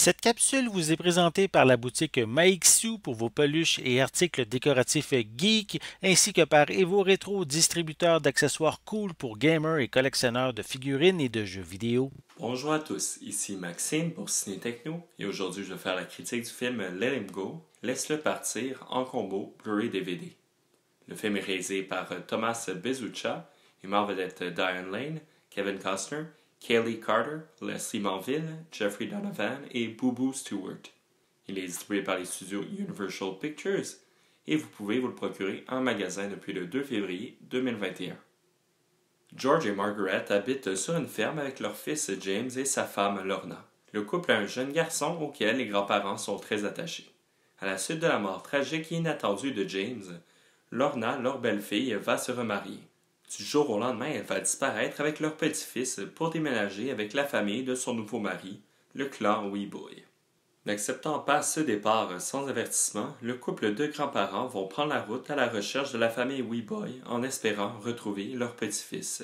Cette capsule vous est présentée par la boutique Maixu pour vos peluches et articles décoratifs geek, ainsi que par Evo Retro, distributeur d'accessoires cool pour gamers et collectionneurs de figurines et de jeux vidéo. Bonjour à tous, ici Maxime pour Ciné Techno et aujourd'hui je vais faire la critique du film Let Him Go, Laisse-le partir en combo Blu-ray DVD. Le film est réalisé par Thomas Bezucha et met en vedette Diane Lane, Kevin Costner, Kaylee Carter, Leslie Manville, Jeffrey Donovan et Boo Boo Stewart. Il est distribué par les studios Universal Pictures et vous pouvez vous le procurer en magasin depuis le 2 février 2021. George et Margaret habitent sur une ferme avec leur fils James et sa femme Lorna. Le couple a un jeune garçon auquel les grands-parents sont très attachés. À la suite de la mort tragique et inattendue de James, Lorna, leur belle-fille, va se remarier. Du jour au lendemain, elle va disparaître avec leur petit-fils pour déménager avec la famille de son nouveau mari, le clan Weeboy. N'acceptant pas ce départ sans avertissement, le couple de grands-parents vont prendre la route à la recherche de la famille Weeboy en espérant retrouver leur petit-fils.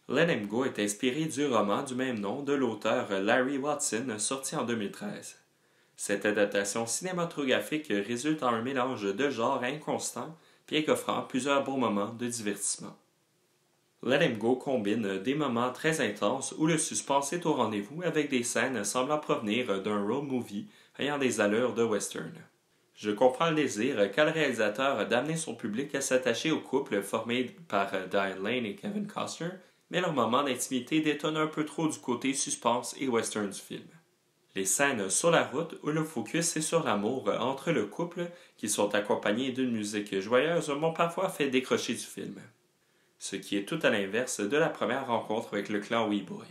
Let Him Go est inspiré du roman du même nom de l'auteur Larry Watson sorti en 2013. Cette adaptation cinématographique résulte en un mélange de genres inconstant, bien qu'offrant plusieurs bons moments de divertissement. Let Him Go combine des moments très intenses où le suspense est au rendez-vous avec des scènes semblant provenir d'un road movie ayant des allures de western. Je comprends le désir qu'a le réalisateur d'amener son public à s'attacher au couple formé par Diane Lane et Kevin Costner, mais leur moment d'intimité détonne un peu trop du côté suspense et western du film. Les scènes sur la route où le focus est sur l'amour entre le couple, qui sont accompagnés d'une musique joyeuse, m'ont parfois fait décrocher du film. Ce qui est tout à l'inverse de la première rencontre avec le clan Weeboy.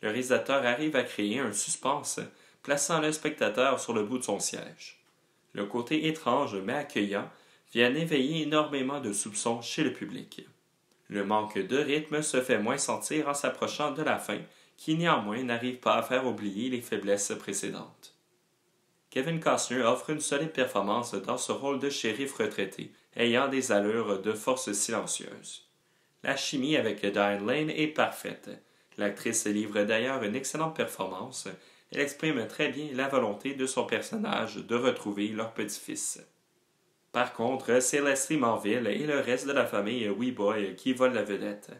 Le réalisateur arrive à créer un suspense, plaçant le spectateur sur le bout de son siège. Le côté étrange mais accueillant vient éveiller énormément de soupçons chez le public. Le manque de rythme se fait moins sentir en s'approchant de la fin, qui néanmoins n'arrive pas à faire oublier les faiblesses précédentes. Kevin Costner offre une solide performance dans ce rôle de shérif retraité, ayant des allures de force silencieuse. La chimie avec Diane Lane est parfaite. L'actrice livre d'ailleurs une excellente performance. Elle exprime très bien la volonté de son personnage de retrouver leur petit-fils. Par contre, c'est Leslie Manville et le reste de la famille Weeboy qui volent la vedette.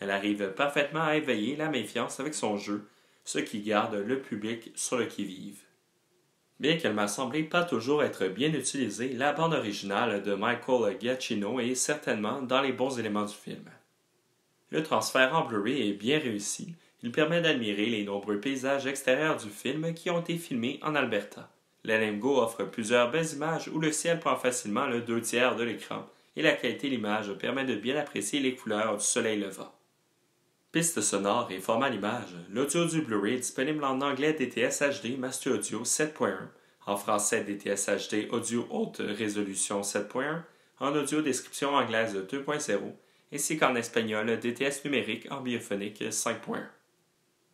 Elle arrive parfaitement à éveiller la méfiance avec son jeu, ce qui garde le public sur le qui-vive. Bien qu'elle m'a semblé pas toujours être bien utilisée, la bande originale de Michael Giacchino est certainement dans les bons éléments du film. Le transfert en Blu-ray est bien réussi. Il permet d'admirer les nombreux paysages extérieurs du film qui ont été filmés en Alberta. Let Him Go offre plusieurs belles images où le ciel prend facilement le 2/3 de l'écran et la qualité de l'image permet de bien apprécier les couleurs du soleil levant. Piste sonore et format l'image, l'audio du Blu-ray est disponible en anglais DTS HD Master Audio 7.1, en français DTS HD Audio Haute Résolution 7.1, en audio description anglaise 2.0, ainsi qu'en espagnol DTS numérique en biophonique 5.1.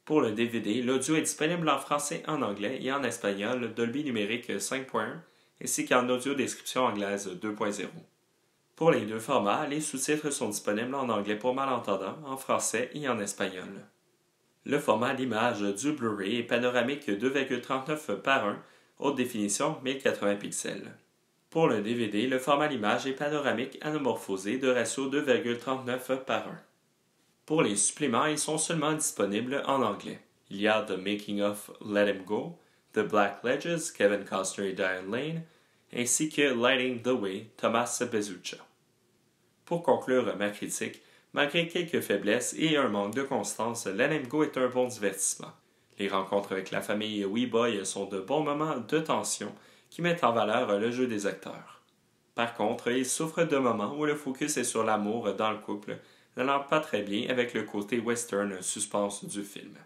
Pour le DVD, l'audio est disponible en français, en anglais et en espagnol Dolby numérique 5.1, ainsi qu'en audio description anglaise 2.0. Pour les deux formats, les sous-titres sont disponibles en anglais pour malentendants, en français et en espagnol. Le format d'image du Blu-ray est panoramique 2,39 par 1, haute définition 1080 pixels. Pour le DVD, le format d'image est panoramique anamorphosé de ratio 2,39 par 1. Pour les suppléments, ils sont seulement disponibles en anglais. Il y a The Making of Let Him Go, The Black Ledges, Kevin Costner et Diane Lane, ainsi que Lighting the Way, Thomas Bezucha. Pour conclure ma critique, malgré quelques faiblesses et un manque de constance, Let Him Go est un bon divertissement. Les rencontres avec la famille Weeboy sont de bons moments de tension qui mettent en valeur le jeu des acteurs. Par contre, il souffre de moments où le focus est sur l'amour dans le couple, n'allant pas très bien avec le côté western suspense du film.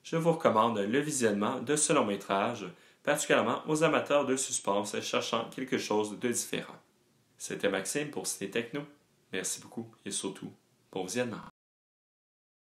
Je vous recommande le visionnement de ce long métrage, particulièrement aux amateurs de suspense cherchant quelque chose de différent. C'était Maxime pour Ciné Techno. Merci beaucoup et surtout, bon visionnement.